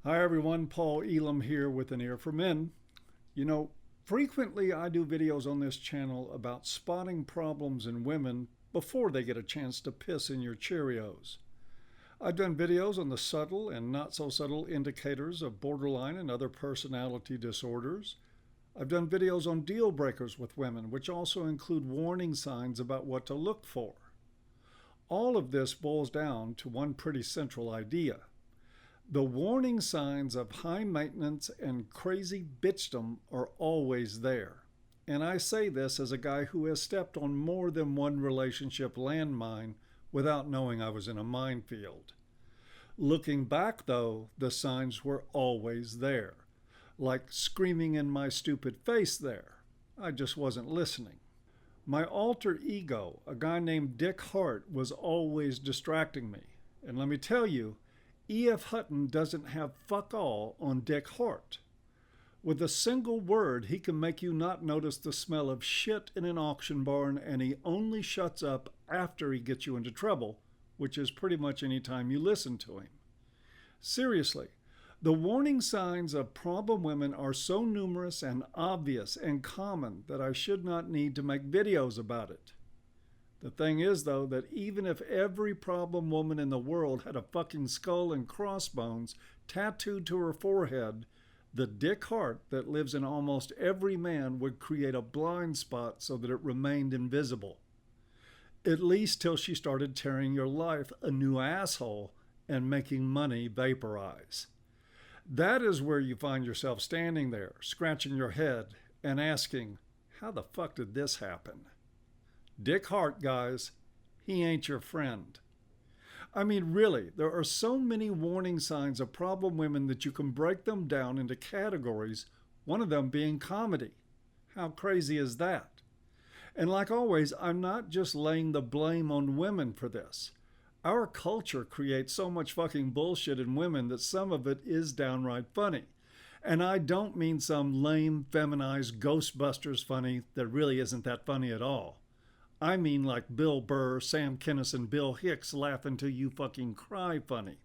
Hi everyone, Paul Elam here with An Ear for Men. You know, frequently I do videos on this channel about spotting problems in women before they get a chance to piss in your Cheerios. I've done videos on the subtle and not so subtle indicators of borderline and other personality disorders. I've done videos on deal breakers with women, which also include warning signs about what to look for. All of this boils down to one pretty central idea. The warning signs of high maintenance and crazy bitchdom are always there. And I say this as a guy who has stepped on more than one relationship landmine without knowing I was in a minefield. Looking back, though, the signs were always there, like screaming in my stupid face there. I just wasn't listening. My alter ego, a guy named Dick Hart, was always distracting me. And let me tell you, E.F. Hutton doesn't have fuck all on Dick Hart. With a single word, he can make you not notice the smell of shit in an auction barn, and he only shuts up after he gets you into trouble, which is pretty much any time you listen to him. Seriously, the warning signs of problem women are so numerous and obvious and common that I should not need to make videos about it. The thing is, though, that even if every problem woman in the world had a fucking skull and crossbones tattooed to her forehead, the Dick Hart that lives in almost every man would create a blind spot so that it remained invisible. At least till she started tearing your life a new asshole and making money vaporize. That is where you find yourself standing there, scratching your head and asking, how the fuck did this happen? Dick Hart, guys, he ain't your friend. I mean, really, there are so many warning signs of problem women that you can break them down into categories, one of them being comedy. How crazy is that? And like always, I'm not just laying the blame on women for this. Our culture creates so much fucking bullshit in women that some of it is downright funny. And I don't mean some lame, feminized Ghostbusters funny that really isn't that funny at all. I mean like Bill Burr, Sam Kinison, Bill Hicks laugh until you fucking cry funny.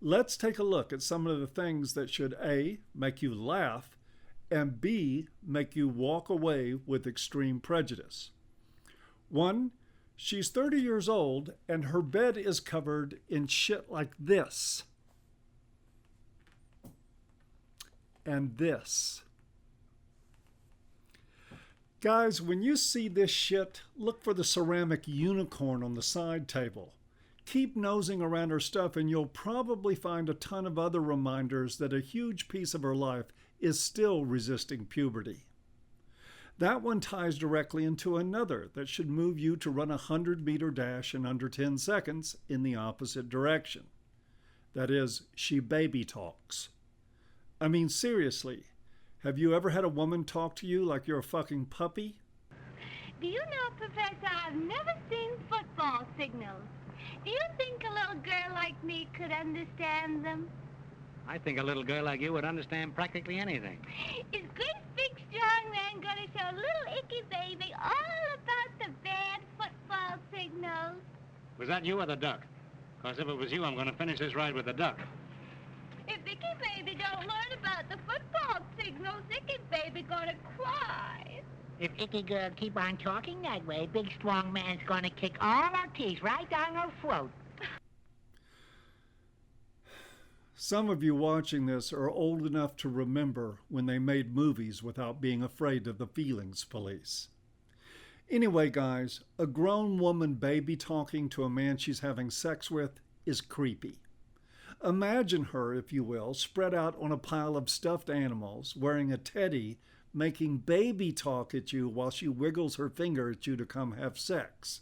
Let's take a look at some of the things that should A, make you laugh, and B, make you walk away with extreme prejudice. 1, she's 30 years old and her bed is covered in shit like this. And this. Guys, when you see this shit, look for the ceramic unicorn on the side table. Keep nosing around her stuff and you'll probably find a ton of other reminders that a huge piece of her life is still resisting puberty. That one ties directly into another that should move you to run a 100-meter dash in under 10 seconds in the opposite direction. That is, she baby talks. I mean, seriously. Have you ever had a woman talk to you like you're a fucking puppy? Do you know, Professor, I've never seen football signals. Do you think a little girl like me could understand them? I think a little girl like you would understand practically anything. Is Great Big Strong Man going to show little Icky Baby all about the bad football signals? Was that you or the duck? Because if it was you, I'm going to finish this ride with the duck. If Icky Baby don't learn about the football signals, Icky Baby gonna cry. If Icky girl keep on talking that way, Big Strong Man's gonna kick all our teeth right down her throat. Some of you watching this are old enough to remember when they made movies without being afraid of the feelings police. Anyway, guys, a grown woman baby talking to a man she's having sex with is creepy. Imagine her, if you will, spread out on a pile of stuffed animals, wearing a teddy, making baby talk at you while she wiggles her finger at you to come have sex.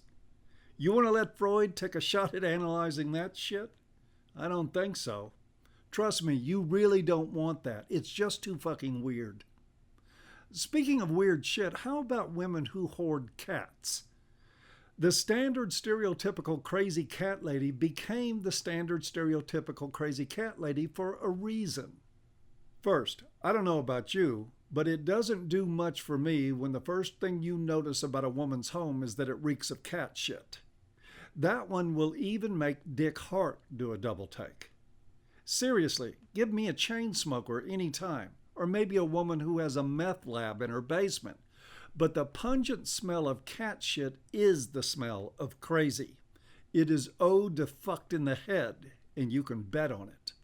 You want to let Freud take a shot at analyzing that shit? I don't think so. Trust me, you really don't want that. It's just too fucking weird. Speaking of weird shit, how about women who hoard cats? The standard stereotypical crazy cat lady became the standard stereotypical crazy cat lady for a reason. First, I don't know about you, but it doesn't do much for me when the first thing you notice about a woman's home is that it reeks of cat shit. That one will even make Dick Hart do a double take. Seriously, give me a chain smoker anytime, or maybe a woman who has a meth lab in her basement. But the pungent smell of cat shit is the smell of crazy. It is eau de fucked in the head, and you can bet on it.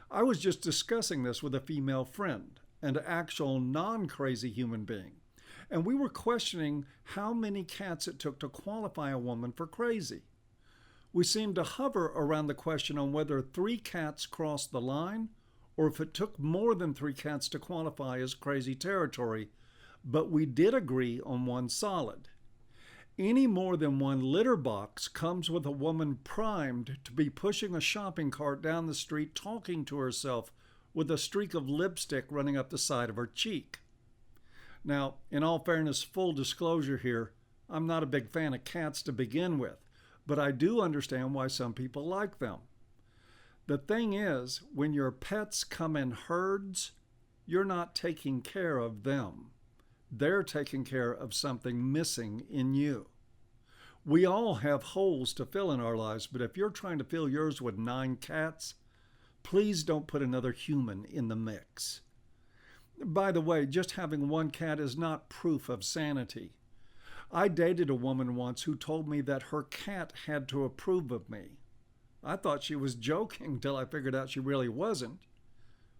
I was just discussing this with a female friend, an actual non-crazy human being, and we were questioning how many cats it took to qualify a woman for crazy. We seemed to hover around the question on whether 3 cats crossed the line, or if it took more than 3 cats to qualify as crazy territory, but we did agree on one solid. Any more than 1 litter box comes with a woman primed to be pushing a shopping cart down the street talking to herself with a streak of lipstick running up the side of her cheek. Now, in all fairness, full disclosure here, I'm not a big fan of cats to begin with, but I do understand why some people like them. The thing is, when your pets come in herds, you're not taking care of them. They're taking care of something missing in you. We all have holes to fill in our lives, but if you're trying to fill yours with 9 cats, please don't put another human in the mix. By the way, just having 1 cat is not proof of sanity. I dated a woman once who told me that her cat had to approve of me. I thought she was joking till I figured out she really wasn't.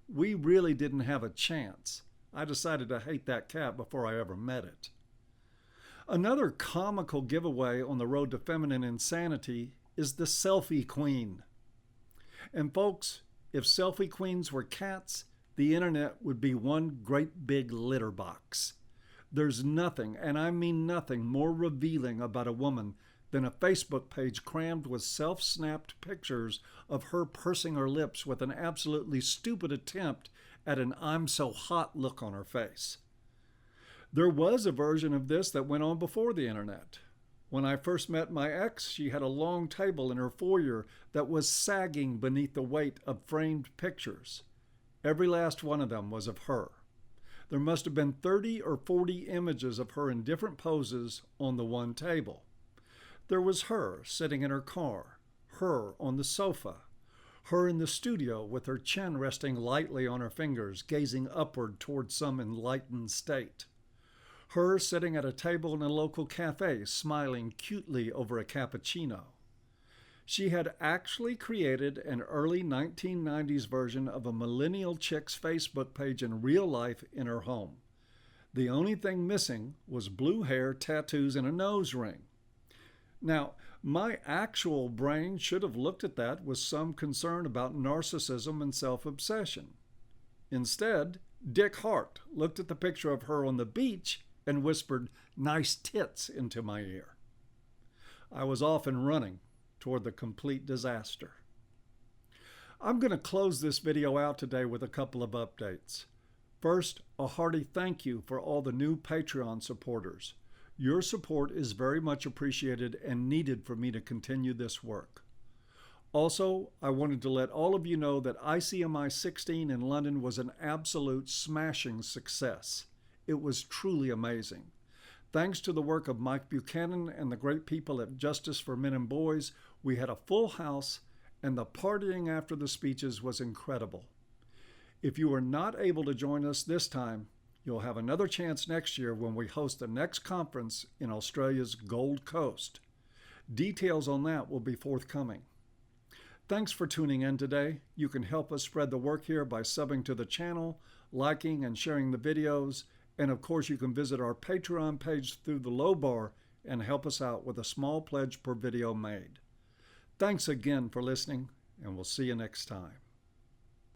We really didn't have a chance. I decided to hate that cat before I ever met it. Another comical giveaway on the road to feminine insanity is the selfie queen. And folks, if selfie queens were cats, the internet would be one great big litter box. There's nothing, and I mean nothing, more revealing about a woman than a Facebook page crammed with self-snapped pictures of her pursing her lips with an absolutely stupid attempt at an "I'm so hot" look on her face. There was a version of this that went on before the internet. When I first met my ex, she had a long table in her foyer that was sagging beneath the weight of framed pictures. Every last one of them was of her. There must have been 30 or 40 images of her in different poses on the one table. There was her sitting in her car, her on the sofa, her in the studio with her chin resting lightly on her fingers, gazing upward toward some enlightened state. Her sitting at a table in a local cafe, smiling cutely over a cappuccino. She had actually created an early 1990s version of a millennial chick's Facebook page in real life in her home. The only thing missing was blue hair, tattoos, and a nose ring. Now, my actual brain should have looked at that with some concern about narcissism and self-obsession. Instead, Dick Hart looked at the picture of her on the beach and whispered, "Nice tits," into my ear. I was off and running toward the complete disaster. I'm going to close this video out today with a couple of updates. First, a hearty thank you for all the new Patreon supporters. Your support is very much appreciated and needed for me to continue this work. Also, I wanted to let all of you know that ICMI 16 in London was an absolute smashing success. It was truly amazing. Thanks to the work of Mike Buchanan and the great people at Justice for Men and Boys, we had a full house, and the partying after the speeches was incredible. If you are not able to join us this time, you'll have another chance next year when we host the next conference in Australia's Gold Coast. Details on that will be forthcoming. Thanks for tuning in today. You can help us spread the work here by subbing to the channel, liking and sharing the videos, and of course you can visit our Patreon page through the low bar and help us out with a small pledge per video made. Thanks again for listening, and we'll see you next time.